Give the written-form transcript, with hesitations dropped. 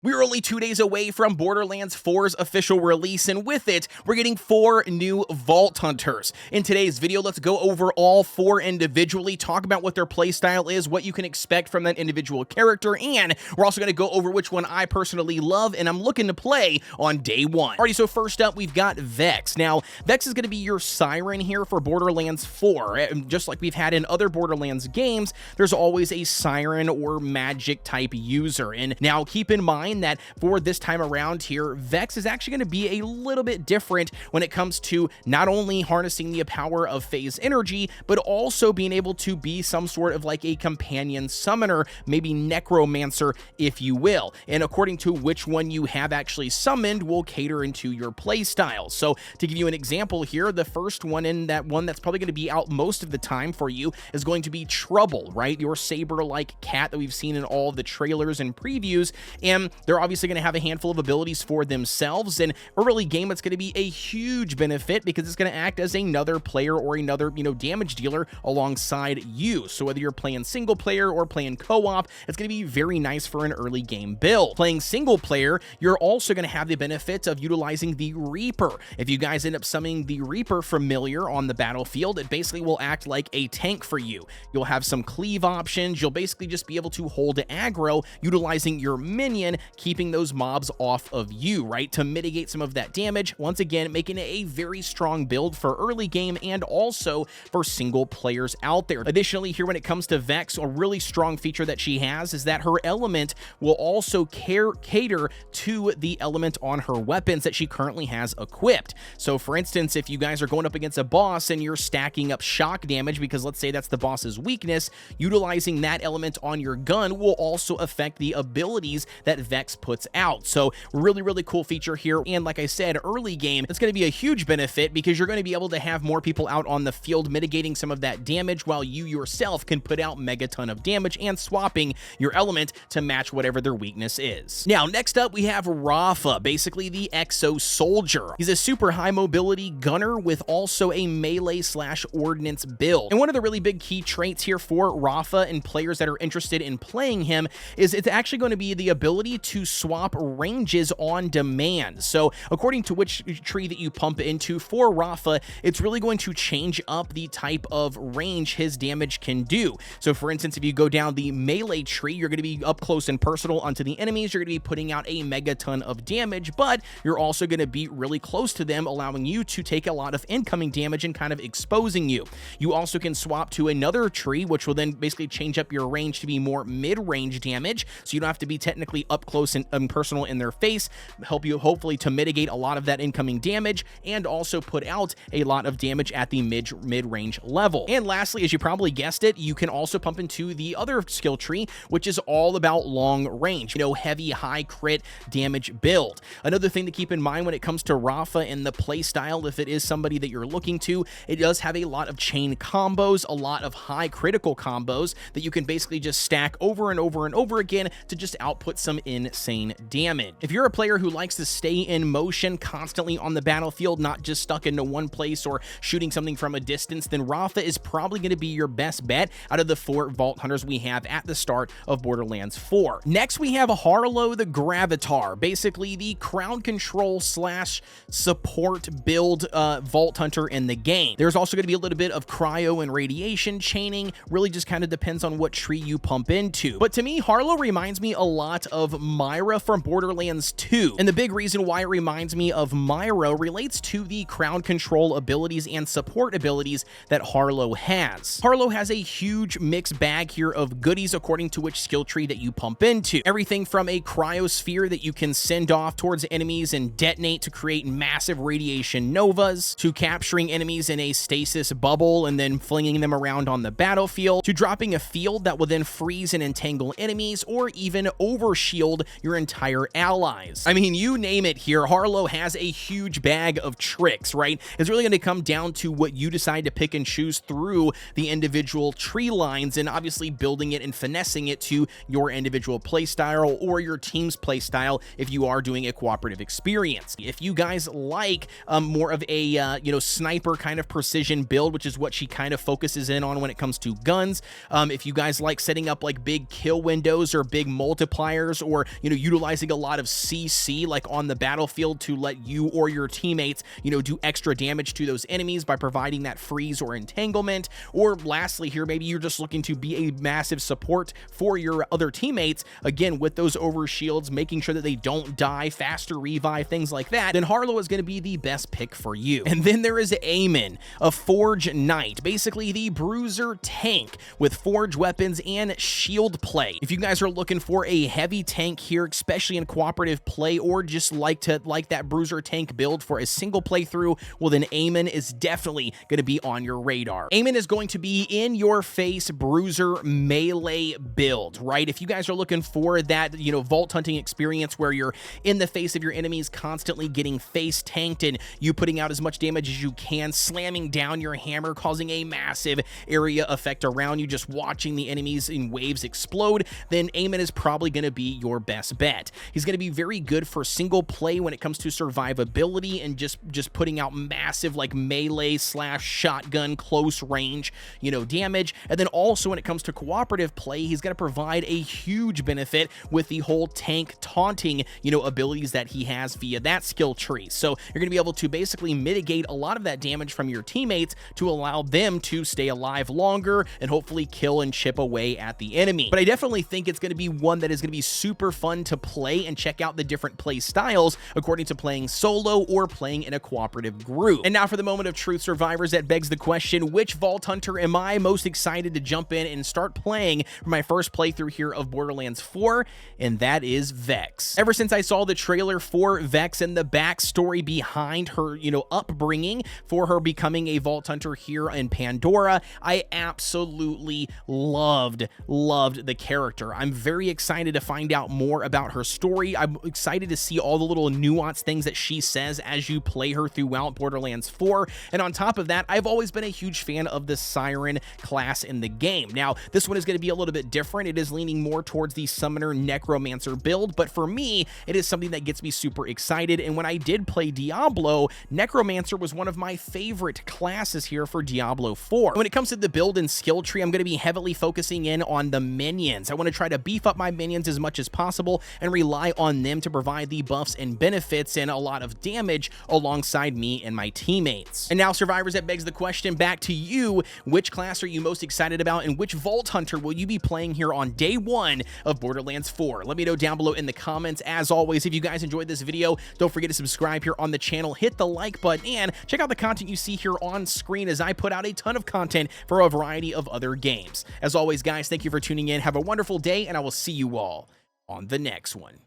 We're only 2 days away from Borderlands 4's official release, and with it, we're getting 4 new Vault Hunters. In today's video, let's go over all 4 individually, talk about what their playstyle is, what you can expect from that individual character, and we're also going to go over which one I personally love and I'm looking to play on day 1. Alrighty, so first up, we've got Vex. Now, Vex is going to be your Siren here for Borderlands 4. And just like we've had in other Borderlands games, there's always a Siren or magic type user. And now, keep in mind that for this time around here, Vex is actually going to be a little bit different when it comes to not only harnessing the power of phase energy, but also being able to be some sort of like a companion summoner, maybe necromancer, if you will. And according to which one you have actually summoned will cater into your play style. So to give you an example here, the first one in that one that's probably going to be out most of the time for you is going to be Trouble, right? Your saber-like cat that we've seen in all of the trailers and previews, and they're obviously going to have a handful of abilities for themselves. And early game, it's going to be a huge benefit because it's going to act as another player or another, damage dealer alongside you. So whether you're playing single player or playing co-op, it's going to be very nice for an early game build. Playing single player, you're also going to have the benefit of utilizing the Reaper. If you guys end up summoning the Reaper familiar on the battlefield, it basically will act like a tank for you. You'll have some cleave options. You'll basically just be able to hold aggro utilizing your minion, keeping those mobs off of you, right, to mitigate some of that damage. Once again, making it a very strong build for early game and also for single players out there. Additionally, here when it comes to Vex, a really strong feature that she has is that her element will also cater to the element on her weapons that she currently has equipped. So for instance, if you guys are going up against a boss and you're stacking up shock damage, because let's say that's the boss's weakness, utilizing that element on your gun will also affect the abilities that Vex puts out. So really, really cool feature here. And like I said, early game, it's going to be a huge benefit because you're going to be able to have more people out on the field mitigating some of that damage while you yourself can put out megaton of damage and swapping your element to match whatever their weakness is. Now, next up, we have Rafa, basically the Exo Soldier. He's a super high mobility gunner with also a melee/ordnance build. And one of the really big key traits here for Rafa and players that are interested in playing him is it's actually going to be the ability to swap ranges on demand. So according to which tree that you pump into for Rafa, it's really going to change up the type of range his damage can do. So for instance, if you go down the melee tree, you're going to be up close and personal onto the enemies. You're going to be putting out a megaton of damage, but you're also going to be really close to them, allowing you to take a lot of incoming damage and kind of exposing you. You also can swap to another tree, which will then basically change up your range to be more mid-range damage, so you don't have to be technically up close and personal in their face, help you hopefully to mitigate a lot of that incoming damage and also put out a lot of damage at the mid-range level. And lastly, as you probably guessed it, you can also pump into the other skill tree, which is all about long range, heavy high crit damage build. Another thing to keep in mind when it comes to Rafa and the play style, if it is somebody that you're looking to, it does have a lot of chain combos, a lot of high critical combos that you can basically just stack over and over and over again to just output some insane damage. If you're a player who likes to stay in motion constantly on the battlefield, not just stuck into one place or shooting something from a distance, then Rafa is probably going to be your best bet out of the 4 Vault Hunters we have at the start of Borderlands 4. Next, we have Harlo the Gravitar, basically the crowd control / support build Vault Hunter in the game. There's also going to be a little bit of cryo and radiation chaining, really just kind of depends on what tree you pump into. But to me, Harlo reminds me a lot of Myra from Borderlands 2. And the big reason why it reminds me of Myra relates to the crowd control abilities and support abilities that Harlo has. Harlo has a huge mixed bag here of goodies according to which skill tree that you pump into. Everything from a cryosphere that you can send off towards enemies and detonate to create massive radiation novas, to capturing enemies in a stasis bubble and then flinging them around on the battlefield, to dropping a field that will then freeze and entangle enemies or even overshield your entire allies. I mean, you name it here, Harlo has a huge bag of tricks, right? It's really going to come down to what you decide to pick and choose through the individual tree lines and obviously building it and finessing it to your individual playstyle or your team's playstyle if you are doing a cooperative experience. If you guys like more of a, sniper kind of precision build, which is what she kind of focuses in on when it comes to guns, if you guys like setting up like big kill windows or big multipliers or utilizing a lot of CC like on the battlefield to let you or your teammates, do extra damage to those enemies by providing that freeze or entanglement. Or lastly here, maybe you're just looking to be a massive support for your other teammates, again, with those overshields, making sure that they don't die, faster revive, things like that, then Harlo is going to be the best pick for you. And then there is Amon, a Forge Knight, basically the bruiser tank with Forge weapons and shield play. If you guys are looking for a heavy tank here, especially in cooperative play, or just like that bruiser tank build for a single playthrough, well then Amon is definitely going to be on your radar. Amon is going to be in your face bruiser melee build, right? If you guys are looking for that, vault hunting experience where you're in the face of your enemies, constantly getting face tanked and you putting out as much damage as you can, slamming down your hammer, causing a massive area effect around you, just watching the enemies in waves explode, then Amon is probably going to be your best bet. He's going to be very good for single play when it comes to survivability and just putting out massive like melee slash shotgun close range, damage. And then also when it comes to cooperative play, he's going to provide a huge benefit with the whole tank taunting, abilities that he has via that skill tree. So you're going to be able to basically mitigate a lot of that damage from your teammates to allow them to stay alive longer and hopefully kill and chip away at the enemy. But I definitely think it's going to be one that is going to be super fun to play and check out the different play styles according to playing solo or playing in a cooperative group. And now for the moment of truth, survivors, that begs the question, which Vault Hunter am I most excited to jump in and start playing for my first playthrough here of Borderlands 4? And that is Vex. Ever since I saw the trailer for Vex and the backstory behind her, upbringing for her becoming a Vault Hunter here in Pandora, I absolutely loved the character. I'm very excited to find out more about her story. I'm excited to see all the little nuanced things that she says as you play her throughout Borderlands 4. And on top of that, I've always been a huge fan of the Siren class in the game. Now, this one is going to be a little bit different. It is leaning more towards the Summoner Necromancer build, but for me, it is something that gets me super excited. And when I did play Diablo, Necromancer was one of my favorite classes here for Diablo 4. When it comes to the build and skill tree, I'm going to be heavily focusing in on the minions. I want to try to beef up my minions as much as possible and rely on them to provide the buffs and benefits and a lot of damage alongside me and my teammates. And now, survivors, that begs the question back to you, which class are you most excited about and which Vault Hunter will you be playing here on day one of Borderlands 4? Let me know down below in the comments. As always, if you guys enjoyed this video, don't forget to subscribe here on the channel, hit the like button, and check out the content you see here on screen as I put out a ton of content for a variety of other games. As always, guys, thank you for tuning in. Have a wonderful day, and I will see you all on the next one.